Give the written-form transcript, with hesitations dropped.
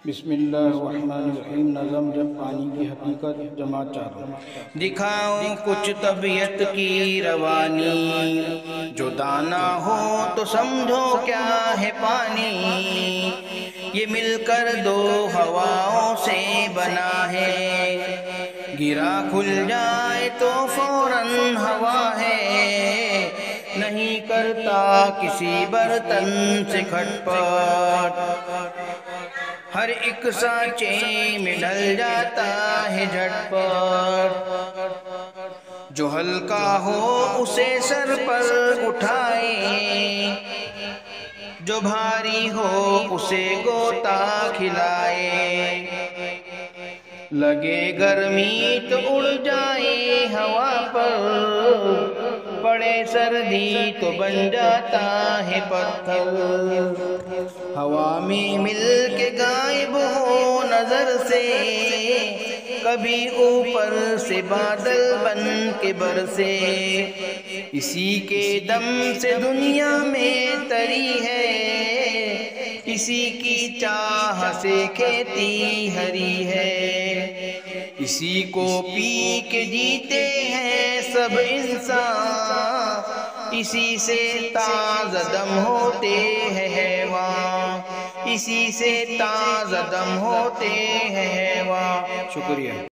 بسم اللہ الرحمن الرحیم۔ نظم جب پانی کی حقیقت جماعت چاروں۔ دکھاؤں کچھ طبیعت کی روانی، جو دانا ہو تو سمجھو کیا ہے پانی۔ یہ مل کر دو ہواؤں سے بنا ہے، گرا کھل جائے تو فوراً ہوا ہے۔ نہیں کرتا کسی برتن سے کھٹ پٹ، ہر ایک سانچے میں ڈل جاتا ہے جھٹ پٹ۔ جو ہلکا ہو اسے سر پر اٹھائے، جو بھاری ہو اسے غوطہ کھلائے۔ لگے گرمی تو اڑ جائے ہوا پر، پڑے سردی تو بن جاتا ہے پتھر۔ ہوا میں مل کے غائب ہو نظر سے، کبھی اوپر سے بادل بن کے برسے۔ اسی کے دم سے دنیا میں تری ہے، اسی کی چاہ سے کھیتی ہری ہے۔ اسی کو پی کے جیتے ہیں سب انسان، اسی سے تازہ دم ہوتے ہیں حیوان، اسی سے تازہ دم ہوتے ہیں حیوان۔ شکریہ۔